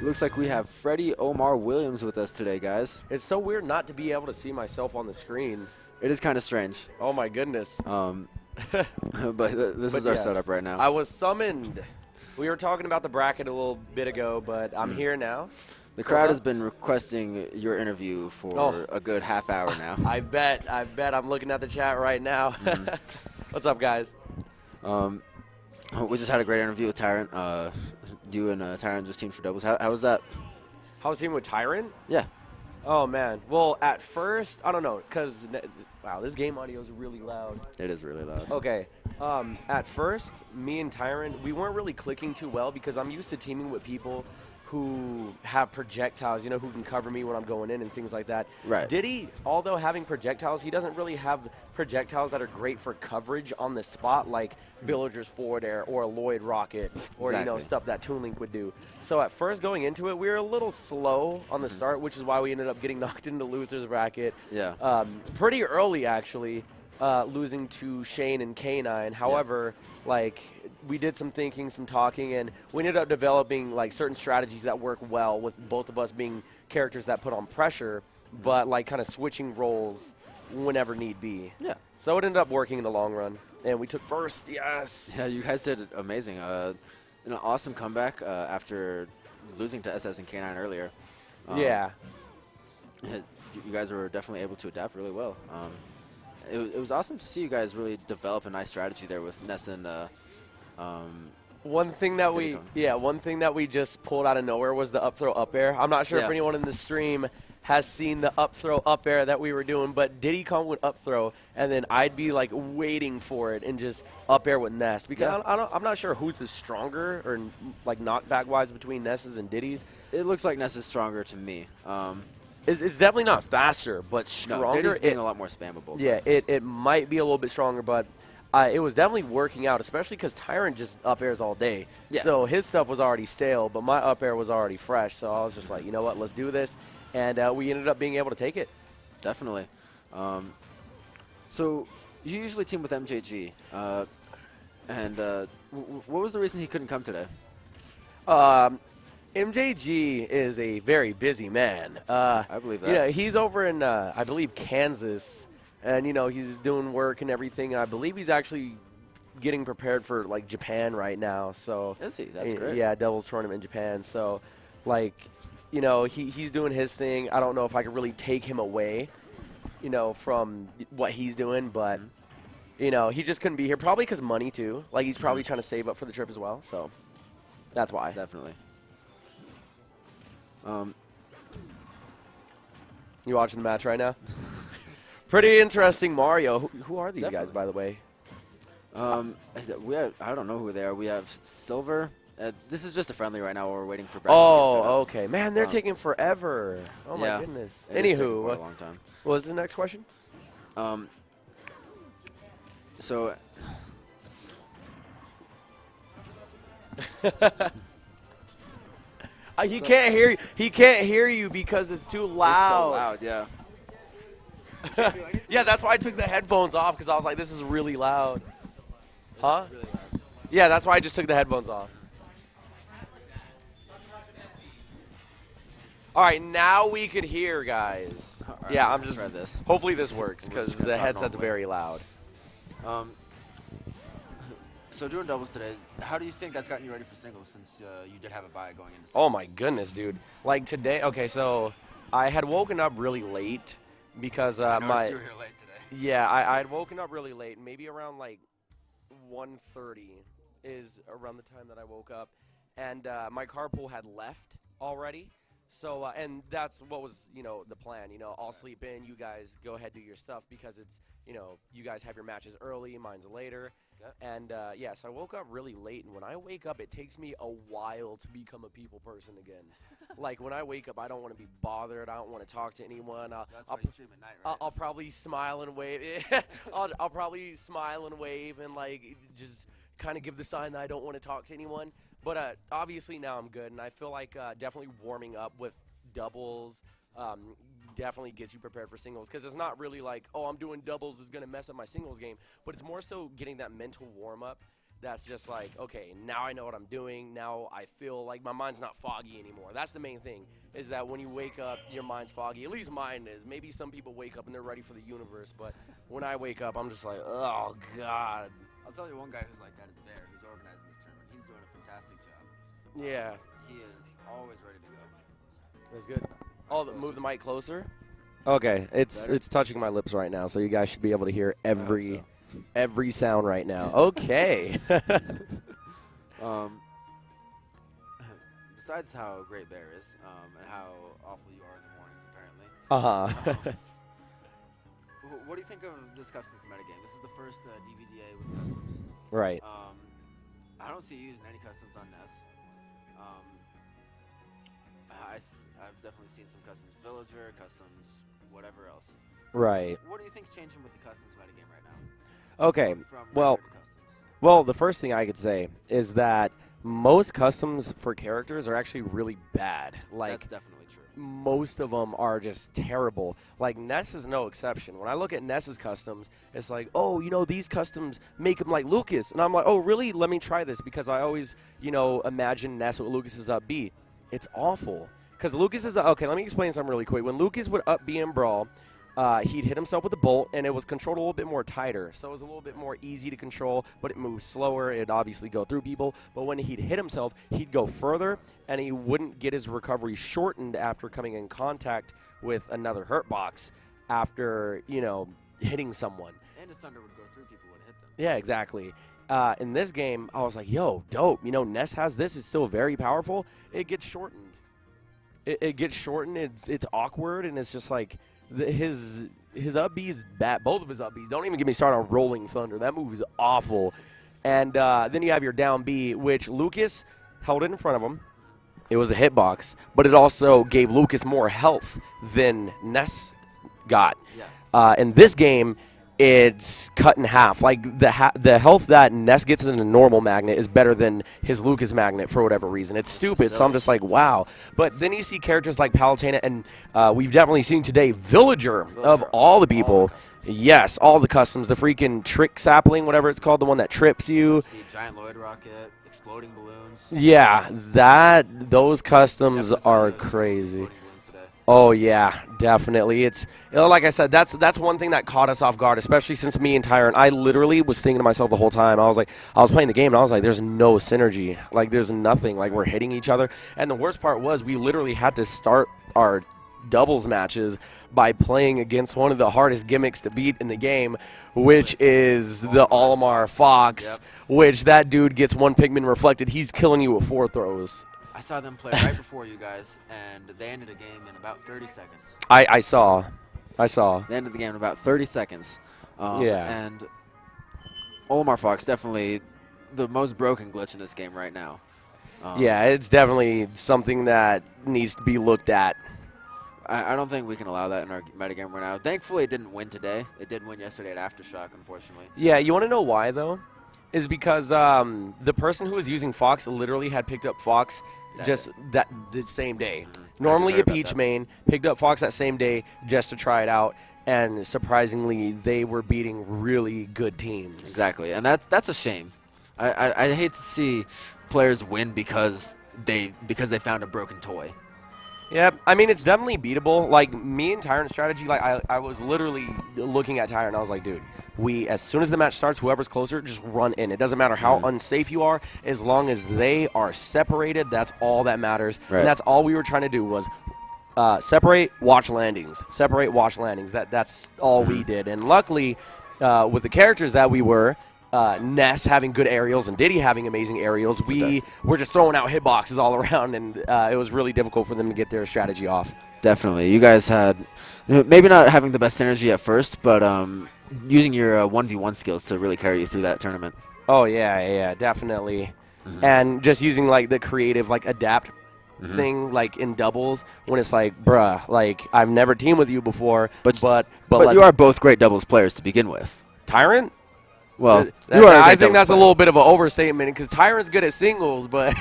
Looks like we have Freddie Omar Williams with us today, guys. It's so weird not to be able to see myself on the screen. It is kind of strange. Oh my goodness. But this is our setup right now. I was summoned. We were talking about the bracket a little bit ago, but I'm here now. The crowd has been requesting your interview for a good half hour now. I bet. I'm looking at the chat right now. What's up, guys? We just had a great interview with Tyrant. You and Tyrant just teamed for doubles. How was that? How was he with Tyrant? Yeah. Oh, man. Well, at first, I don't know, because, wow, this game audio is really loud. It is really loud. Okay. At first, me and Tyrant, we weren't really clicking too well because I'm used to teaming with people who have projectiles, you know, who can cover me when I'm going in and things like that. Right. Diddy, although having projectiles, he doesn't really have projectiles that are great for coverage on the spot, like Villager's forward air or a Lloyd rocket or, you know, stuff that Toon Link would do. So at first going into it, we were a little slow on the start, which is why we ended up getting knocked into loser's bracket. Yeah. Pretty early, actually, losing to Shane and K9. However, like, we did some thinking, some talking, and we ended up developing like certain strategies that work well with both of us being characters that put on pressure, but like kind of switching roles whenever need be. Yeah. So it ended up working in the long run, and we took first. Yes. Yeah, you guys did amazing. An awesome comeback after losing to SS and K9 earlier. Yeah. You guys were definitely able to adapt really well. It was awesome to see you guys really develop a nice strategy there with Ness and one thing that we just pulled out of nowhere was the up throw up air. I'm not sure if anyone in the stream has seen the up throw up air that we were doing, but Diddy come with up throw, and then I'd be like waiting for it and just up air with Ness because I'm not sure who's the stronger or like knockback wise between Ness's and Diddy's. It looks like Ness is stronger to me. It's definitely not faster, but stronger. No, Diddy's being a lot more spammable. Yeah, it might be a little bit stronger, but it was definitely working out, especially because Tyrant just up airs all day. Yeah. So his stuff was already stale, but my up air was already fresh. So I was just like, you know what, let's do this. And we ended up being able to take it. Definitely. So you usually team with MJG. And what was the reason he couldn't come today? MJG is a very busy man. I believe that. Yeah, he's over in, I believe, Kansas. And, you know, he's doing work and everything. I believe he's actually getting prepared for, like, Japan right now. So Is he? That's great. Yeah, Devils tournament in Japan. So, like, you know, he's doing his thing. I don't know if I could really take him away, you know, from what he's doing. But, you know, he just couldn't be here. Probably because money, too. Like, he's probably trying to save up for the trip as well. So that's why. Definitely. You watching the match right now? Pretty interesting, Mario. Who are these guys, by the way? I don't know who they are. We have Silver. This is just a friendly right now while we're waiting for Brandon to get set up. Okay. Man, they're taking forever. Oh, my goodness. Anywho, quite a long time. What was the next question? So... he can't hear you. He can't hear you because it's too loud. It's so loud, yeah. Yeah, that's why I took the headphones off because I was like, this is really loud. Huh? Really loud. Yeah, that's why I just took the headphones off. All right, now we could hear, guys. Right, yeah, I'm just. try this. Hopefully this works because the headset's very loud. So doing doubles today, how do you think that's gotten you ready for singles since you did have a bye going into singles? Oh my goodness, dude! Like today, okay, so I had woken up really late because I noticed you were here late today. Yeah, I had woken up really late, maybe around like 1:30 is around the time that I woke up, and my carpool had left already. So and that's what was, you know, the plan. You know, I'll sleep in. You guys go ahead, do your stuff because it's, you know, you guys have your matches early, mine's later. And, yeah, so I woke up really late, and when I wake up, it takes me a while to become a people person again. Like, when I wake up, I don't want to be bothered. I don't want to talk to anyone. That's why you stream at night, right? I'll probably smile and wave. I'll probably smile and wave and, like, just kind of give the sign that I don't want to talk to anyone. But obviously now I'm good, and I feel like definitely warming up with doubles definitely gets you prepared for singles, because it's not really like, oh, I'm doing doubles is going to mess up my singles game, but it's more so getting that mental warm-up that's just like, okay, now I know what I'm doing. Now I feel like my mind's not foggy anymore. That's the main thing, is that when you wake up, your mind's foggy. At least mine is. Maybe some people wake up and they're ready for the universe, but when I wake up, I'm just like, oh, God. I'll tell you one guy who's like that is Bear, who's organizing this tournament. He's doing a fantastic job. Yeah. He is always ready to go. That's good. Oh, move the mic closer? Okay, it's touching my lips right now, so you guys should be able to hear every sound right now. Okay. Besides how great Bear is, and how awful you are in the mornings, apparently. What do you think of this customs metagame? This is the first DVDA with customs. Right. I don't see you using any customs on NES. I've definitely seen some customs villager, customs whatever else. Right. What do you think's changing with the customs metagame right now? Okay. From Well, regular to customs? well, the first thing I could say is that most customs for characters are actually really bad. Like, That's definitely true. most of them are just terrible. Like, Ness is no exception. When I look at Ness's customs, it's like, oh, you know, these customs make him like Lucas. And I'm like, oh, really? Let me try this, because I always, you know, imagine Ness with Lucas's up B. It's awful. Because Lucas is, okay, let me explain something really quick. When Lucas would up B in Brawl, he'd hit himself with the bolt, and it was controlled a little bit more tighter. So it was a little bit more easy to control, but it moves slower. It'd obviously go through people. But when he'd hit himself, he'd go further, and he wouldn't get his recovery shortened after coming in contact with another hurt box after, you know, hitting someone. And his thunder would go through people when it hit them. Yeah, exactly. In this game, I was like, yo, dope. You know, Ness has this. It's still very powerful. It gets shortened. It gets shortened. It's awkward, and it's just like his up B's bad. Both of his up B's. Don't even get me started on Rolling Thunder. That move is awful. And then you have your down B, which Lucas held it in front of him. It was a hitbox, but it also gave Lucas more health than Ness got. Yeah. In this game, it's cut in half. Like, the health that Ness gets in a normal magnet is better than his Lucas magnet for whatever reason. It's stupid, so I'm just like, wow. But then you see characters like Palutena, and we've definitely seen today Villager of all the people. Yes, all the customs. The freaking trick sapling, whatever it's called, the one that trips you. See Giant Lloyd Rocket, exploding balloons. Yeah, those customs are crazy. Oh yeah, definitely. It's, you know, like I said, that's one thing that caught us off guard, especially since me and Tyron. I literally was thinking to myself the whole time. I was playing the game, and I was like, there's no synergy. Like, there's nothing. Like, we're hitting each other. And the worst part was we literally had to start our doubles matches by playing against one of the hardest gimmicks to beat in the game, which is the Olimar Fox, which that dude gets one Pigman reflected. He's killing you with 4 throws. I saw them play right before you guys, and they ended a game in about 30 seconds. I saw. They ended the game in about 30 seconds. Yeah. And Olimar Fox, definitely the most broken glitch in this game right now. Yeah, it's definitely something that needs to be looked at. I don't think we can allow that in our metagame right now. Thankfully, it didn't win today. It did win yesterday at Aftershock, unfortunately. Yeah, you want to know why, though? Is because the person who was using Fox literally had picked up Fox the same day. Normally a Peach main, picked up Fox that same day just to try it out, and surprisingly, they were beating really good teams. Exactly, and that's a shame. I hate to see players win because they found a broken toy. Yeah, I mean, it's definitely beatable. Like, me and Tyron's strategy, like, I was literally looking at Tyron, I was like, dude, as soon as the match starts, whoever's closer, just run in. It doesn't matter how unsafe you are. As long as they are separated, that's all that matters. Right. And that's all we were trying to do was separate, watch landings. Separate, watch landings. That's all we did. And luckily, with the characters that we were, Ness having good aerials and Diddy having amazing aerials, we were just throwing out hitboxes all around, and it was really difficult for them to get their strategy off. Definitely. You guys had, maybe not having the best synergy at first, but using your 1v1 skills to really carry you through that tournament. Oh, yeah, definitely. And just using, like, the creative, like, adapt thing, like, in doubles, when it's like, bruh, like, I've never teamed with you before, but you are both great doubles players to begin with. Tyrant? Well, I think that's a little bit of an overstatement, because Tyrant's good at singles, but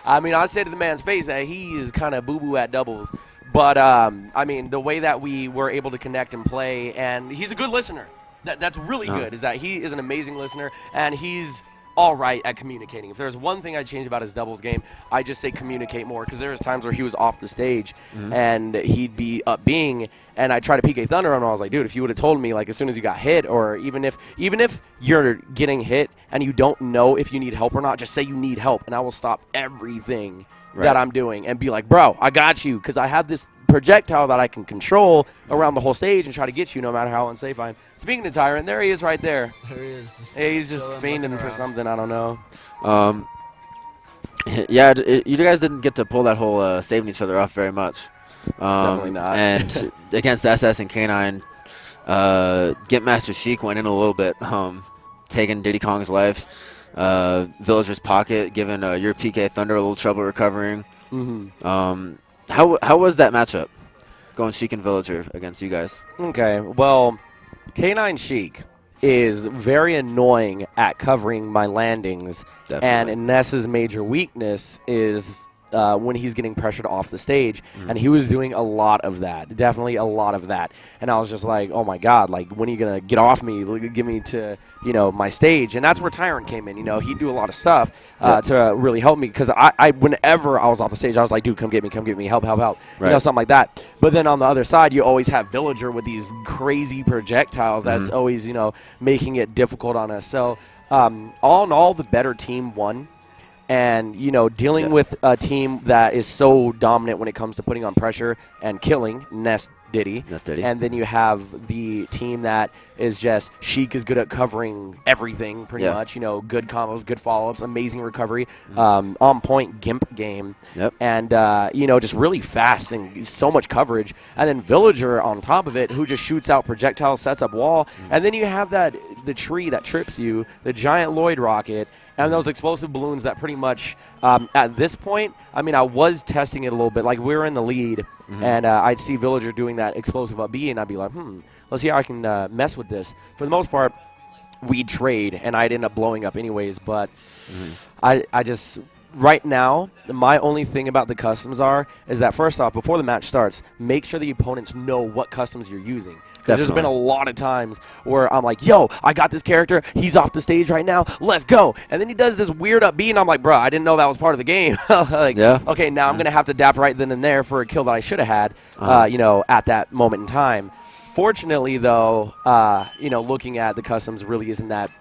I mean, I say to the man's face that he is kind of boo-boo at doubles. But I mean, the way that we were able to connect and play, and he's a good listener. That's really good. Is that he is an amazing listener, and he's all right at communicating. If there's one thing I'd change about his doubles game, I just say communicate more, because there was times where he was off the stage and he'd be up being, and I try to PK Thunder on him. I was like, dude, if you would have told me like as soon as you got hit, or even if you're getting hit and you don't know if you need help or not, just say you need help, and I will stop everything that I'm doing and be like, bro, I got you, because I have this projectile that I can control around the whole stage and try to get you no matter how unsafe I am. Speaking of Tyrant, there he is right there. There he is. Hey, he's just fiending for something, I don't know. Yeah, you guys didn't get to pull that whole saving each other off very much. Definitely not. And against SS and K9, Get Master Sheik went in a little bit, taking Diddy Kong's life. Villager's pocket, giving your PK Thunder a little trouble recovering. How was that matchup, going Sheik and Villager against you guys? Okay, well, K9 Sheik is very annoying at covering my landings. Definitely. And Ness's major weakness is when he's getting pressured off the stage, and he was doing a lot of that, definitely a lot of that. And I was just like, oh my God, like, when are you gonna get off me, give me to, my stage? And that's where Tyrant came in. He'd do a lot of stuff to really help me, because I whenever I was off the stage, I was like, dude, come get me, help, right. Something like that. But then on the other side, you always have Villager with these crazy projectiles that's always, making it difficult on us. So all in all, the better team won. And, dealing with a team that is so dominant when it comes to putting on pressure and killing, Ness Diddy. And then you have the team that is just, Sheik is good at covering everything pretty much. Good combos, good follow-ups, amazing recovery, on point Gimp game. And, just really fast and so much coverage. And then Villager on top of it, who just shoots out projectiles, sets up wall. And then you have the tree that trips you, the giant Lloyd rocket, and those explosive balloons that pretty much, at this point, I mean, I was testing it a little bit. Like, we were in the lead, and I'd see Villager doing that explosive up B, and I'd be like, let's see how I can mess with this. For the most part, we'd trade, and I'd end up blowing up anyways. But I just, right now, my only thing about the customs is that, first off, before the match starts, make sure the opponents know what customs you're using. Because there's been a lot of times where I'm like, yo, I got this character. He's off the stage right now. Let's go. And then he does this weird up B, and I'm like, bro, I didn't know that was part of the game. Okay, now I'm going to have to dap right then and there for a kill that I should have had, at that moment in time. Fortunately, though, looking at the customs really isn't that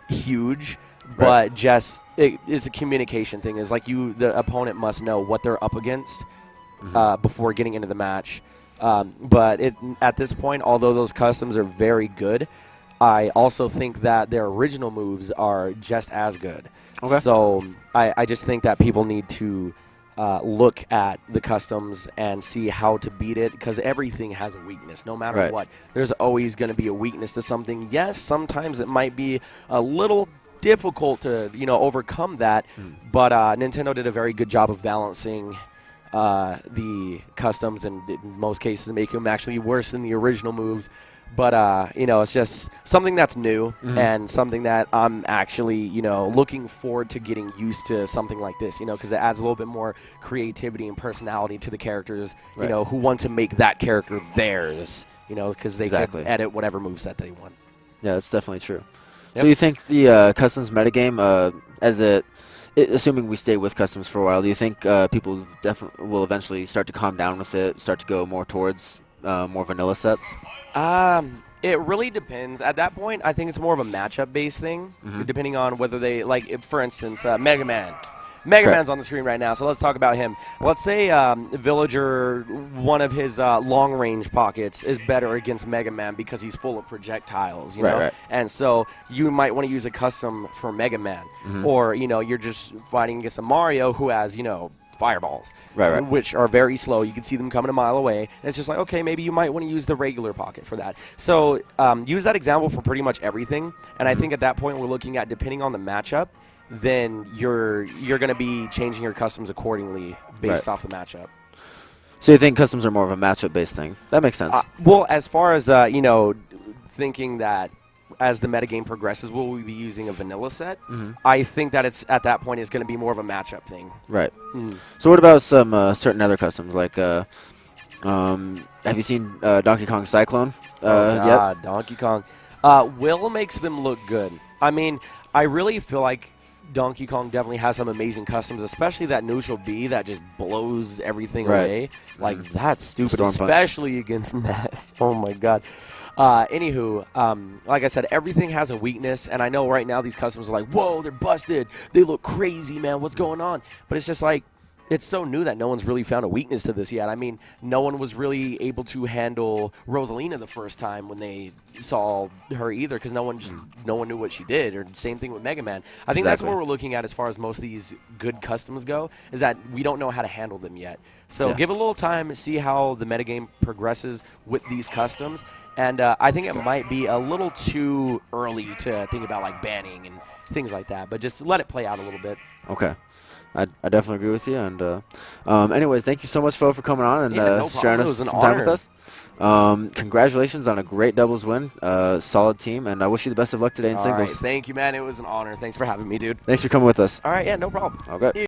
huge. But just it's a communication thing. Is like the opponent must know what they're up against before getting into the match. But at this point, although those customs are very good, I also think that their original moves are just as good. Okay. So I just think that people need to look at the customs and see how to beat it, because everything has a weakness. No matter what, there's always going to be a weakness to something. Yes, sometimes it might be a little difficult to overcome that, but Nintendo did a very good job of balancing the customs, and in most cases make them actually worse than the original moves. But it's just something that's new and something that I'm actually looking forward to getting used to something like this, because it adds a little bit more creativity and personality to the characters, who want to make that character theirs, because they can edit whatever moveset they want. Yeah, that's definitely true. So you think the customs metagame, assuming we stay with customs for a while, do you think people will eventually start to calm down with it, start to go more towards more vanilla sets? It really depends. At that point, I think it's more of a matchup-based thing, depending on whether they, for instance, Mega Man. Mega Man's on the screen right now, so let's talk about him. Let's say Villager, one of his long-range pockets, is better against Mega Man because he's full of projectiles, you know? Right. And so you might want to use a custom for Mega Man. Or, you're just fighting against a Mario who has, fireballs, which are very slow. You can see them coming a mile away. And it's just like, okay, maybe you might want to use the regular pocket for that. So use that example for pretty much everything. And I think at that point we're looking at, depending on the matchup, then you're going to be changing your customs accordingly based off the matchup. So you think customs are more of a matchup-based thing? That makes sense. Well, as far as, thinking that as the metagame progresses, will we be using a vanilla set? I think that it's at that point it's going to be more of a matchup thing. Right. So what about some certain other customs? Like, have you seen Donkey Kong Cyclone yet? Donkey Kong. Will makes them look good. I mean, I really feel like Donkey Kong definitely has some amazing customs, especially that neutral B that just blows everything away. Like, that's stupid, Storm Punch. especially against Ness. Oh, my God. Anywho, like I said, everything has a weakness, and I know right now these customs are like, whoa, they're busted. They look crazy, man. What's going on? But it's just like, it's so new that no one's really found a weakness to this yet. I mean, no one was really able to handle Rosalina the first time when they saw her either, because no one knew what she did. Or same thing with Mega Man. I think that's what we're looking at as far as most of these good customs go, is that we don't know how to handle them yet. So give it a little time, see how the metagame progresses with these customs. And I think it might be a little too early to think about like banning and things like that. But just let it play out a little bit. Okay. I definitely agree with you. And anyways, thank you so much, Fo, for coming on and no sharing problem. us It was an some time honor. with us. Congratulations on a great doubles win. Solid team, and I wish you the best of luck today in All singles. right. Thank you, man. It was an honor. Thanks for having me, dude. Thanks for coming with us. All right. Yeah, no problem. Okay.